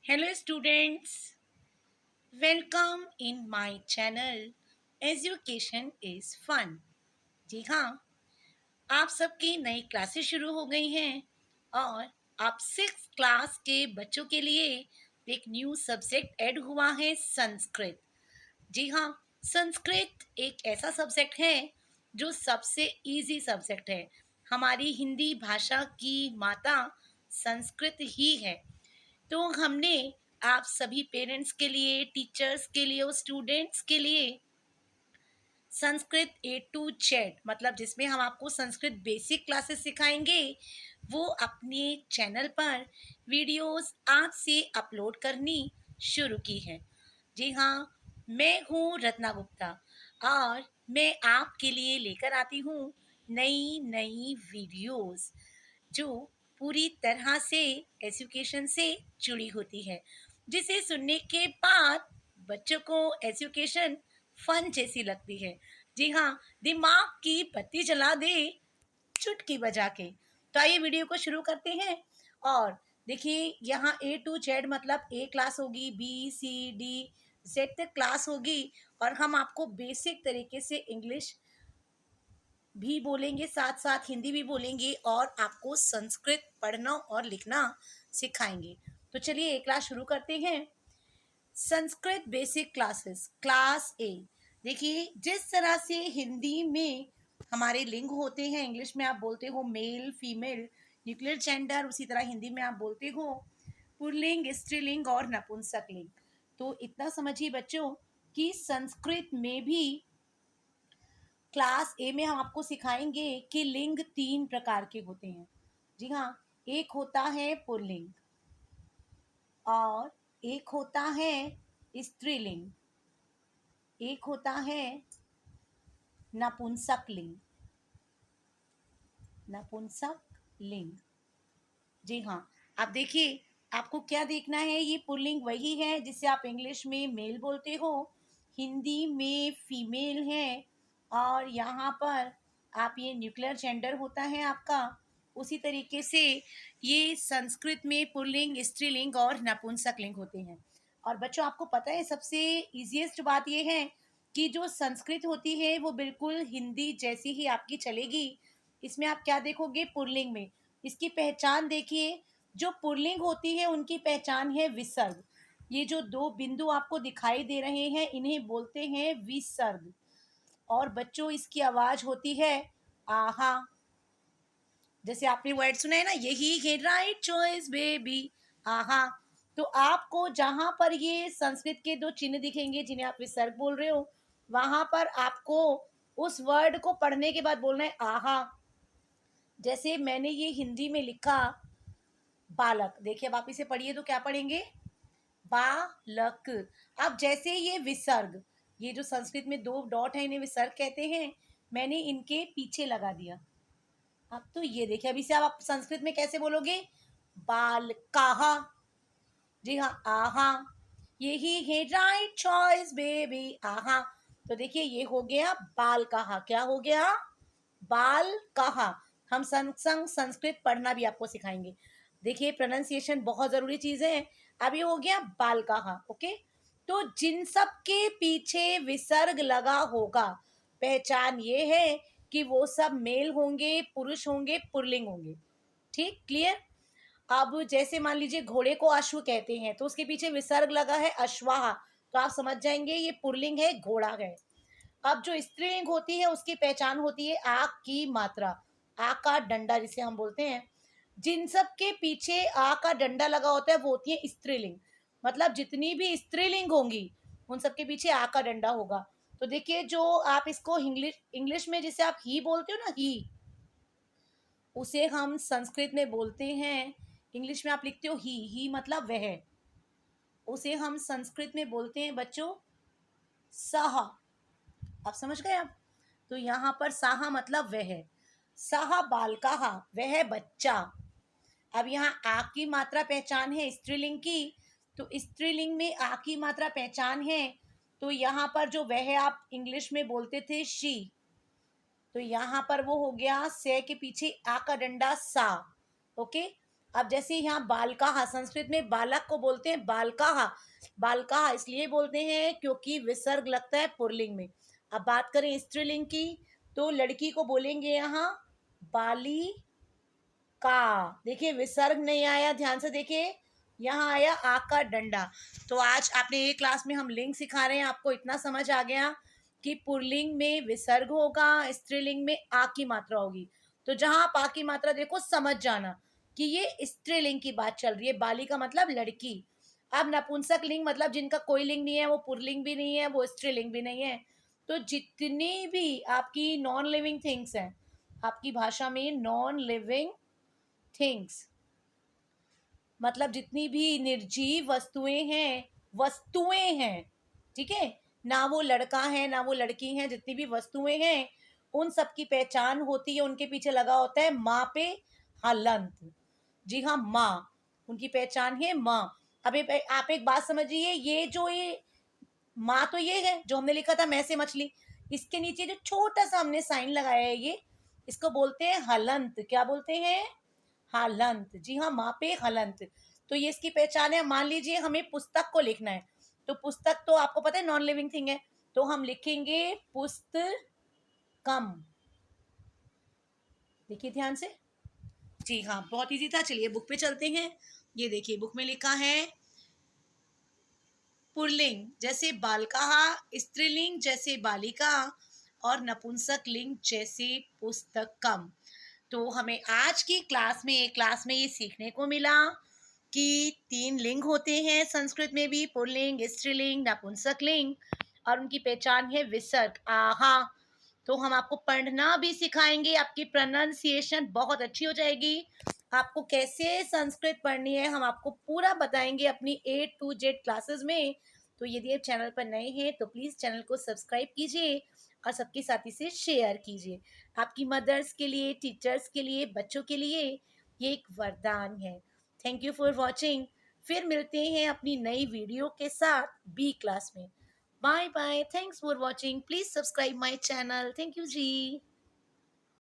Hello students, welcome in my channel Education is Fun। जी हाँ, आप सबकी नई क्लासेस शुरू हो गई हैं और आप 6th क्लास के बच्चों के लिए एक न्यू सब्जेक्ट ऐड हुआ है संस्कृत। जी हाँ, संस्कृत एक ऐसा सब्जेक्ट है जो सबसे इजी सब्जेक्ट है। हमारी हिंदी भाषा की माता संस्कृत ही है। तो हमने आप सभी पेरेंट्स के लिए, टीचर्स के लिए और स्टूडेंट्स के लिए संस्कृत A to Z मतलब जिसमें हम आपको संस्कृत बेसिक क्लासेस सिखाएंगे, वो अपने चैनल पर वीडियोस आज से अपलोड करनी शुरू की है। जी हाँ, मैं हूँ रत्ना गुप्ता और मैं आपके लिए लेकर आती हूँ नई नई वीडियोस जो पूरी तरह से एजुकेशन से जुड़ी होती है, जिसे सुनने के बाद बच्चों को एजुकेशन फन जैसी लगती है। जी हाँ, दिमाग की बत्ती जला दे चुटकी बजा के। तो आइए वीडियो को शुरू करते हैं। और देखिए, यहाँ A to Z मतलब ए क्लास होगी, B C D Z तक क्लास होगी और हम आपको बेसिक तरीके से इंग्लिश भी बोलेंगे, साथ साथ हिंदी भी बोलेंगे और आपको संस्कृत पढ़ना और लिखना सिखाएंगे। तो चलिए एक क्लास शुरू करते हैं। संस्कृत बेसिक क्लासेस क्लास ए। देखिए, जिस तरह से हिंदी में हमारे लिंग होते हैं, इंग्लिश में आप बोलते हो मेल फीमेल न्यूक्लियर जेंडर, उसी तरह हिंदी में आप बोलते हो पुल्लिंग स्त्रीलिंग और नपुंसकलिंग। तो इतना समझिए बच्चों कि संस्कृत में भी क्लास ए में हम आपको सिखाएंगे कि लिंग 3 प्रकार के होते हैं। जी हाँ, एक होता है पुल्लिंग और एक होता है स्त्रीलिंग, एक होता है नपुंसक लिंग। नपुंसक लिंग, जी हाँ। अब देखिए, आपको क्या देखना है, ये पुल्लिंग वही है जिसे आप इंग्लिश में मेल बोलते हो, हिंदी में फीमेल है और यहाँ पर आप ये न्यूक्लियर जेंडर होता है आपका। उसी तरीके से ये संस्कृत में पुल्लिंग स्त्रीलिंग और नपुंसकलिंग होते हैं। और बच्चों, आपको पता है सबसे इजीएस्ट बात ये है कि जो संस्कृत होती है वो बिल्कुल हिंदी जैसी ही आपकी चलेगी। इसमें आप क्या देखोगे, पुल्लिंग में इसकी पहचान देखिए। जो पुल्लिंग होती है उनकी पहचान है विसर्ग। ये जो 2 बिंदु आपको दिखाई दे रहे हैं इन्हें बोलते हैं विसर्ग। और बच्चों, इसकी आवाज होती है आहा। जैसे आपने वर्ड सुना है ना, यही है राइट चॉइस बेबी, आहा। तो आपको जहां पर ये संस्कृत के 2 चिन्ह दिखेंगे जिन्हें आप विसर्ग बोल रहे हो, वहां पर आपको उस वर्ड को पढ़ने के बाद बोलना है आहा। जैसे मैंने ये हिंदी में लिखा बालक, देखिए अब आप इसे पढ़िए तो क्या पढ़ेंगे, बालक। अब जैसे ये विसर्ग, ये जो संस्कृत में 2 डॉट है इन्हें विसर्ग कहते हैं, मैंने इनके पीछे लगा दिया। अब तो ये देखिए, अब इसे आप संस्कृत में कैसे बोलोगे, बालकाहा। जी हाँ, आहा। यही है राइट चॉइस बेबी, आहा। तो देखिए, ये हो गया बाल कहा। क्या हो गया, बाल कहा। हम संग संग संस्कृत पढ़ना भी आपको सिखाएंगे। देखिए, प्रोनाउंसिएशन बहुत जरूरी चीज है। अब ये हो गया बाल कहा, ओके। तो जिन सब के पीछे विसर्ग लगा होगा, पहचान ये है कि वो सब मेल होंगे, पुरुष होंगे, पुल्लिंग होंगे। ठीक, क्लियर। अब जैसे मान लीजिए घोड़े को अश्व कहते हैं तो उसके पीछे विसर्ग लगा है अश्वाहा, तो आप समझ जाएंगे ये पुल्लिंग है, घोड़ा है। अब जो स्त्रीलिंग होती है उसकी पहचान होती है आ की मात्रा, आ का डंडा जिसे हम बोलते हैं। जिन सब के पीछे आ का डंडा लगा होता है वो होती है स्त्रीलिंग। मतलब जितनी भी स्त्रीलिंग होंगी उन सब के पीछे आ का डंडा होगा। तो देखिए, जो आप इसको इंग्लिश इंग्लिश में जिसे आप ही बोलते हो ना, ही, उसे हम संस्कृत में बोलते हैं, इंग्लिश में आप लिखते हो ही मतलब वह, उसे हम संस्कृत में बोलते हैं बच्चों सहा। आप समझ गए आप। तो यहाँ पर साहा मतलब वह, साहा बालकाहा, वह बच्चा। अब यहाँ आ की मात्रा पहचान है स्त्रीलिंग की, तो स्त्रीलिंग में आ की मात्रा पहचान है। तो यहाँ पर जो वह आप इंग्लिश में बोलते थे शी, तो यहाँ पर वो हो गया से के पीछे आ का डंडा सा, ओके। अब जैसे यहाँ बालकाहा, संस्कृत में बालक को बोलते हैं बालकाहा। बालकाहा इसलिए बोलते हैं क्योंकि विसर्ग लगता है पुल्लिंग में। अब बात करें स्त्रीलिंग की, तो लड़की को बोलेंगे यहाँ बाली का। देखिए विसर्ग नहीं आया, ध्यान से देखिए, यहाँ आया आ का डंडा। तो आज आपने एक क्लास में हम लिंग सिखा रहे हैं, आपको इतना समझ आ गया कि पुल्लिंग में विसर्ग होगा, स्त्रीलिंग में आ की मात्रा होगी। तो जहां आप आ की मात्रा देखो समझ जाना कि ये स्त्रीलिंग की बात चल रही है। बाली का मतलब लड़की। अब नपुंसक लिंग मतलब जिनका कोई लिंग नहीं है, वो पुल्लिंग भी नहीं है, वो स्त्रीलिंग भी नहीं है। तो जितनी भी आपकी नॉन लिविंग थिंग्स हैं, आपकी भाषा में नॉन लिविंग थिंग्स मतलब जितनी भी निर्जीव वस्तुएं हैं, ठीक है, ना वो लड़का है ना वो लड़की है, जितनी भी वस्तुएं हैं उन सब की पहचान होती है, उनके पीछे लगा होता है माँ पे हलंत। जी हाँ, माँ, उनकी पहचान है माँ। अब आप एक बात समझिए, ये माँ तो ये है जो हमने लिखा था मैं से मछली, इसके नीचे जो छोटा सा हमने साइन लगाया है ये, इसको बोलते हैं हलंत। क्या बोलते हैं? हलंत। जी हाँ, माँ पे हलंत। तो ये इसकी पहचान है। मान लीजिए हमें पुस्तक को लिखना है, तो पुस्तक तो आपको पता है नॉन लिविंग थिंग है, तो हम लिखेंगे पुस्तकम। देखिए ध्यान से। जी हाँ, बहुत इजी था। चलिए बुक पे चलते हैं। ये देखिए बुक में लिखा है पुल्लिंग जैसे बालकाहा, स्त्रीलिंग जैसे बालिका, और नपुंसक लिंग जैसे पुस्तकम। तो हमें आज की क्लास में ये सीखने को मिला कि 3 लिंग होते हैं संस्कृत में भी, पुल्लिंग, स्त्रीलिंग, नपुंसक लिंग, और उनकी पहचान है विसर्ग आहा। तो हम आपको पढ़ना भी सिखाएंगे, आपकी प्रोनाउंसिएशन बहुत अच्छी हो जाएगी। आपको कैसे संस्कृत पढ़नी है हम आपको पूरा बताएंगे अपनी A to Z क्लासेस में। तो यदि आप चैनल पर नए हैं तो प्लीज़ चैनल को सब्सक्राइब कीजिए और सबके साथी से शेयर कीजिए। आपकी मदर्स के लिए, टीचर्स के लिए, बच्चों के लिए ये एक वरदान है। Thank you for watching. फिर मिलते हैं अपनी नई वीडियो के साथ बी क्लास में। Bye bye. Thanks for watching. Please subscribe my channel. Thank you, Ji.